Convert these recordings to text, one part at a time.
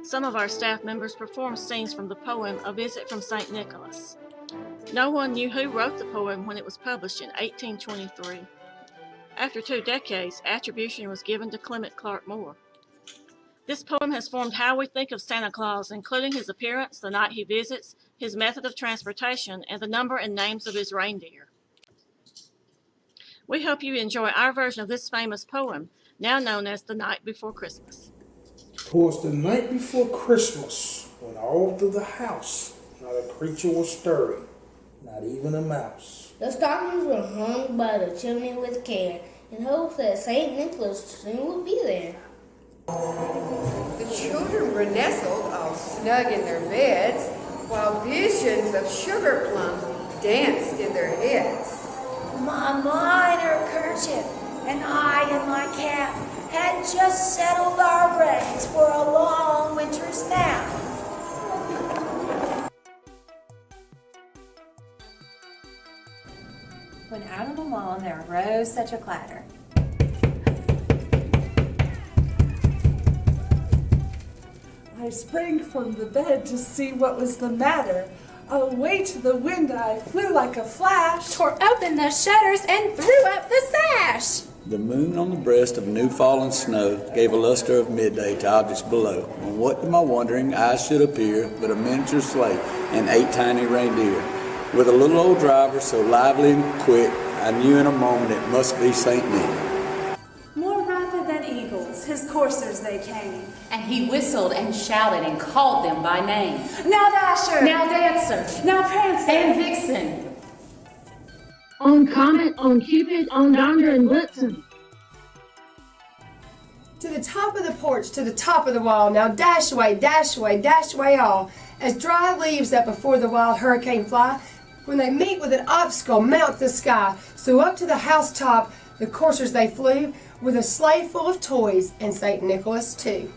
some of our staff members performed scenes from the poem A Visit from St. Nicholas. No one knew who wrote the poem when it was published in 1823. After 2 decades, attribution was given to Clement Clark Moore. This poem has formed how we think of Santa Claus, including his appearance, the night he visits, his method of transportation, and the number and names of his reindeer. We hope you enjoy our version of this famous poem, now known as The Night Before Christmas. 'Twas the night before Christmas, when all through the house not a creature was stirring, not even a mouse. The stockings were hung by the chimney with care, in hopes that St. Nicholas soon would be there. The children were nestled all snug in their beds, while visions of sugar plums danced in their heads. My minor kerchief and I in my cap had just settled our reins for a long winter's nap. When out on the lawn there arose such a clatter. I sprang from the bed to see what was the matter. Away to the window I flew like a flash, Tore open the shutters and threw up the sash. The moon on the breast of new fallen snow gave a luster of midday to objects below. And what to my wondering eyes should appear but a miniature sleigh and 8 tiny reindeer. With a little old driver so lively and quick, I knew in a moment it must be St. Nick. more rapid than eagles, his coursers they came. And he whistled and shouted and called them by name. Now Dasher! Now Dancer! Now Prancer! And Vixen! On Comet, on Cupid, on Donder and Blitzen. To the top of the porch, to the top of the wall, now dash away, dash away, dash away all, as dry leaves that before the wild hurricane fly, when they meet with an obstacle, mount the sky. So up to the housetop, the coursers they flew, with a sleigh full of toys, and St. Nicholas too.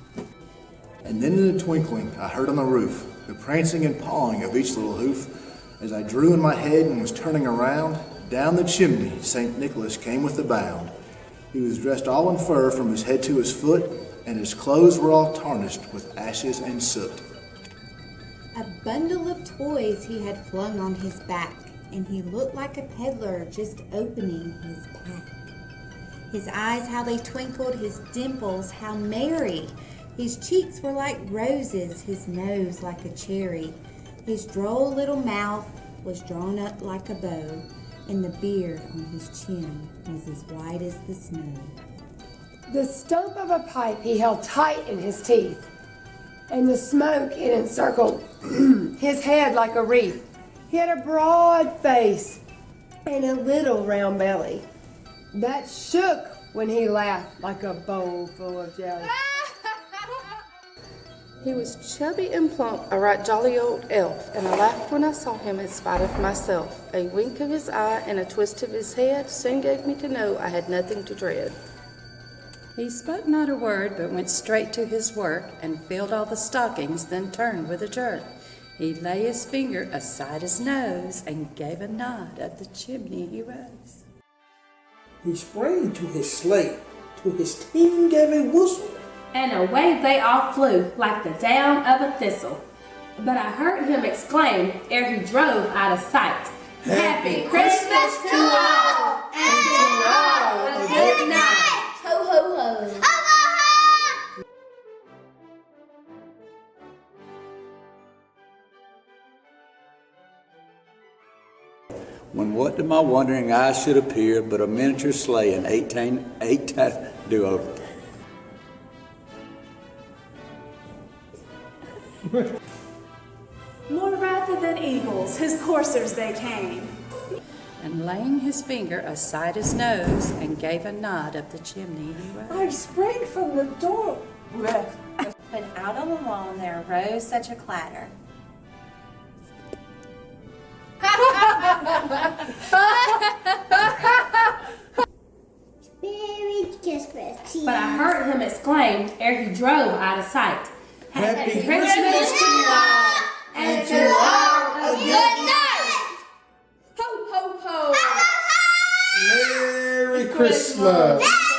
And then in a twinkling, I heard on the roof the prancing and pawing of each little hoof. As I drew in my head and was turning around, down the chimney St. Nicholas came with a bound. He was dressed all in fur from his head to his foot, and his clothes were all tarnished with ashes and soot. A bundle of toys he had flung on his back, and he looked like a peddler just opening his pack. His eyes, how they twinkled, his dimples, how merry. His cheeks were like roses, his nose like a cherry. His droll little mouth was drawn up like a bow, and the beard on his chin was as white as the snow. The stump of a pipe he held tight in his teeth, and the smoke it encircled his head like a wreath. He had a broad face and a little round belly that shook when he laughed like a bowl full of jelly. He was chubby and plump, a right jolly old elf, and I laughed when I saw him in spite of myself. A wink of his eye and a twist of his head soon gave me to know I had nothing to dread. He spoke not a word, but went straight to his work, and filled all the stockings, then turned with a jerk. He lay his finger aside his nose, and gave a nod up the chimney he rose. He sprang to his sleigh, to his team gave a whistle, And away they all flew like the down of a thistle. But I heard him exclaim ere he drove out of sight, Happy Christmas to all, and to all a good night. Ho, ho, ho. When what to my wondering eyes should appear but a miniature sleigh and 8 do over. More rapid than eagles, his coursers they came. And laying his finger aside his nose, and gave a nod up the chimney he rose. I sprang from the door. When out on the lawn there arose such a clatter. Merry Christmas. But I heard him exclaim ere he drove out of sight, Happy Christmas to all, and to all a good night. Ho, ho, ho! Merry Christmas.